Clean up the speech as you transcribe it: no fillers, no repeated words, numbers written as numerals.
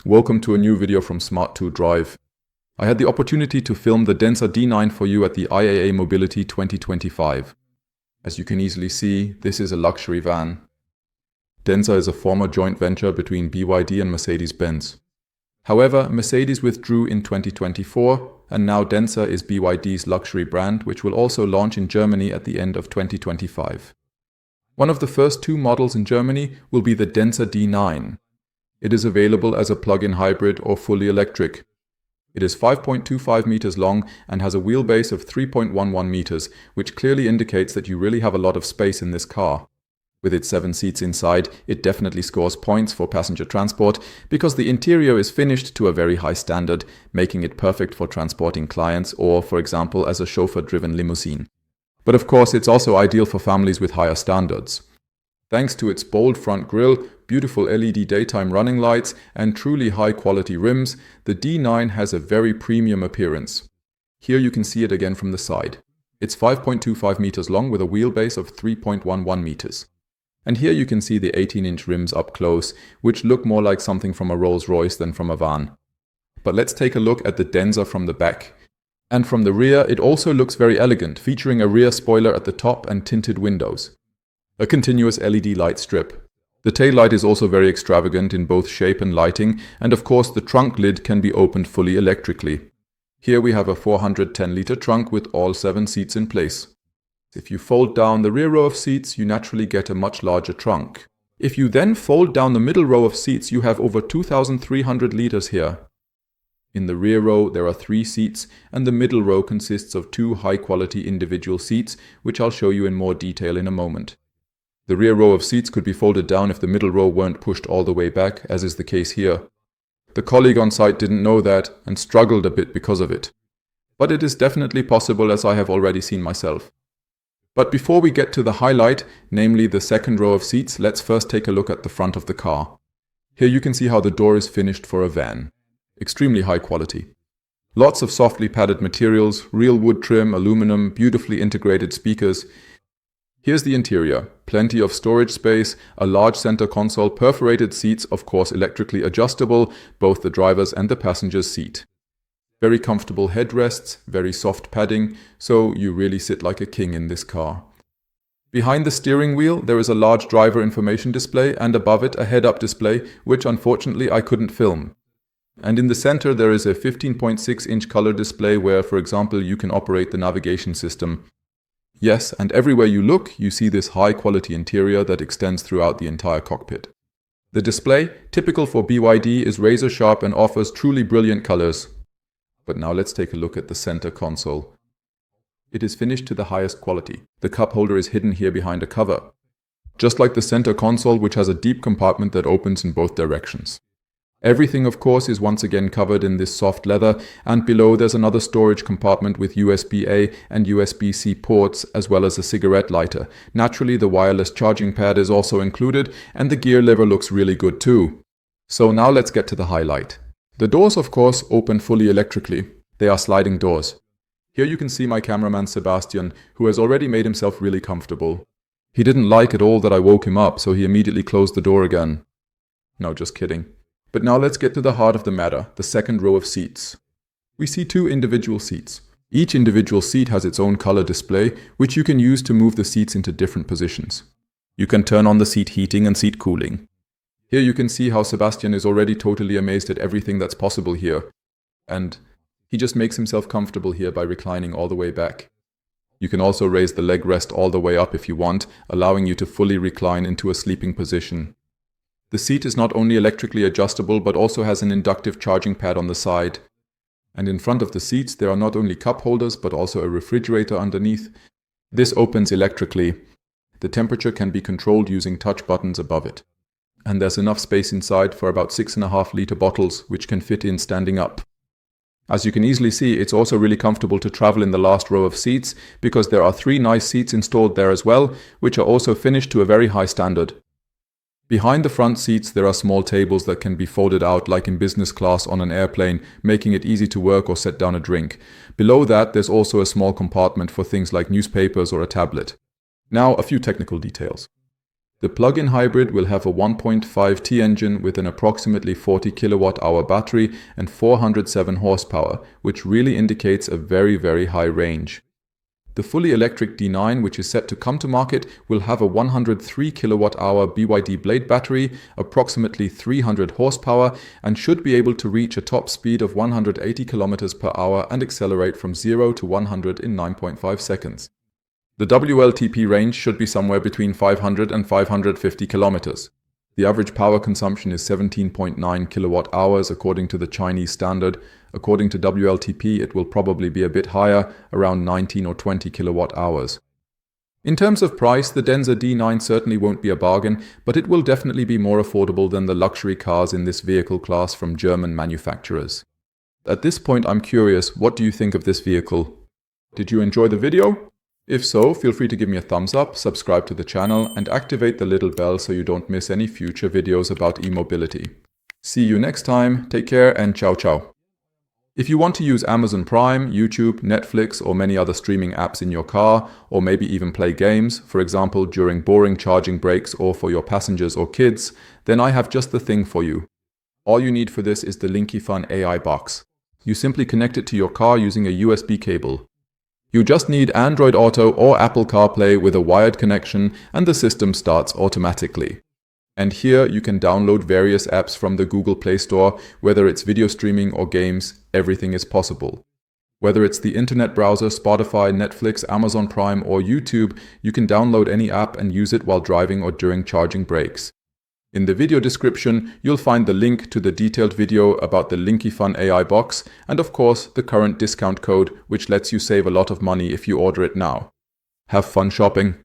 Welcome to a new video from Smart2 Drive. I had the opportunity to film the Denza D9 for you at the IAA Mobility 2025. As you can easily see, this is a luxury van. Denza is a former joint venture between BYD and Mercedes-Benz. However, Mercedes withdrew in 2024, and now Denza is BYD's luxury brand, which will also launch in Germany at the end of 2025. One of the first two models in Germany will be the Denza D9. It is available as a plug-in hybrid or fully electric. It is 5.25 meters long and has a wheelbase of 3.11 meters, which clearly indicates that you really have a lot of space in this car. With its 7 seats inside, it definitely scores points for passenger transport because the interior is finished to a very high standard, making it perfect for transporting clients or, for example, as a chauffeur-driven limousine. But of course, it's also ideal for families with higher standards. Thanks to its bold front grille, beautiful LED daytime running lights, and truly high-quality rims, the D9 has a very premium appearance. Here you can see it again from the side. It's 5.25 meters long with a wheelbase of 3.11 meters. And here you can see the 18-inch rims up close, which look more like something from a Rolls-Royce than from a van. But let's take a look at the Denza from the back. And from the rear, it also looks very elegant, featuring a rear spoiler at the top and tinted windows. A continuous LED light strip. The taillight is also very extravagant in both shape and lighting, and of course the trunk lid can be opened fully electrically. Here we have a 410-liter trunk with all 7 seats in place. If you fold down the rear row of seats, you naturally get a much larger trunk. If you then fold down the middle row of seats, you have over 2,300 liters here. In the rear row there are 3 seats, and the middle row consists of 2 high-quality individual seats, which I'll show you in more detail in a moment. The rear row of seats could be folded down if the middle row weren't pushed all the way back, as is the case here. The colleague on site didn't know that and struggled a bit because of it. But it is definitely possible, as I have already seen myself. But before we get to the highlight, namely the second row of seats, let's first take a look at the front of the car. Here you can see how the door is finished for a van. Extremely high quality. Lots of softly padded materials, real wood trim, aluminum, beautifully integrated speakers. Here's the interior. Plenty of storage space, a large center console, perforated seats, of course electrically adjustable, both the driver's and the passenger's seat. Very comfortable headrests, very soft padding, so you really sit like a king in this car. Behind the steering wheel there is a large driver information display and above it a head-up display, which unfortunately I couldn't film. And in the center there is a 15.6-inch color display where, for example, you can operate the navigation system. Yes, and everywhere you look, you see this high-quality interior that extends throughout the entire cockpit. The display, typical for BYD, is razor-sharp and offers truly brilliant colors. But now let's take a look at the center console. It is finished to the highest quality. The cup holder is hidden here behind a cover. Just like the center console, which has a deep compartment that opens in both directions. Everything, of course, is once again covered in this soft leather, and below there's another storage compartment with USB-A and USB-C ports, as well as a cigarette lighter. Naturally, the wireless charging pad is also included, and the gear lever looks really good too. So now let's get to the highlight. The doors, of course, open fully electrically. They are sliding doors. Here you can see my cameraman Sebastian, who has already made himself really comfortable. He didn't like at all that I woke him up, so he immediately closed the door again. No, just kidding. But now let's get to the heart of the matter, the second row of seats. We see 2 individual seats. Each individual seat has its own color display, which you can use to move the seats into different positions. You can turn on the seat heating and seat cooling. Here you can see how Sebastian is already totally amazed at everything that's possible here. And he just makes himself comfortable here by reclining all the way back. You can also raise the leg rest all the way up if you want, allowing you to fully recline into a sleeping position. The seat is not only electrically adjustable but also has an inductive charging pad on the side. And in front of the seats there are not only cup holders but also a refrigerator underneath. This opens electrically. The temperature can be controlled using touch buttons above it. And there's enough space inside for about 6.5-liter bottles, which can fit in standing up. As you can easily see, it's also really comfortable to travel in the last row of seats because there are 3 nice seats installed there as well, which are also finished to a very high standard. Behind the front seats there are small tables that can be folded out like in business class on an airplane, making it easy to work or set down a drink. Below that there's also a small compartment for things like newspapers or a tablet. Now a few technical details. The plug-in hybrid will have a 1.5T engine with an approximately 40 kWh battery and 407 horsepower, which really indicates a very high range. The fully electric D9, which is set to come to market, will have a 103 kWh BYD Blade battery, approximately 300 horsepower, and should be able to reach a top speed of 180 km per hour and accelerate from 0 to 100 in 9.5 seconds. The WLTP range should be somewhere between 500 and 550 kilometers. The average power consumption is 17.9 kilowatt hours according to the Chinese standard. According to WLTP, it will probably be a bit higher, around 19 or 20 kilowatt hours. In terms of price, the Denza D9 certainly won't be a bargain, but it will definitely be more affordable than the luxury cars in this vehicle class from German manufacturers. At this point, I'm curious, what do you think of this vehicle? Did you enjoy the video? If so, feel free to give me a thumbs up, subscribe to the channel, and activate the little bell so you don't miss any future videos about e-mobility. See you next time, take care, and ciao ciao. If you want to use Amazon Prime, YouTube, Netflix, or many other streaming apps in your car, or maybe even play games, for example during boring charging breaks or for your passengers or kids, then I have just the thing for you. All you need for this is the Linkifun AI box. You simply connect it to your car using a USB cable. You just need Android Auto or Apple CarPlay with a wired connection, and the system starts automatically. And here you can download various apps from the Google Play Store, whether it's video streaming or games, everything is possible. Whether it's the internet browser, Spotify, Netflix, Amazon Prime or YouTube, you can download any app and use it while driving or during charging breaks. In the video description, you'll find the link to the detailed video about the Linkifun AI box and of course the current discount code, which lets you save a lot of money if you order it now. Have fun shopping!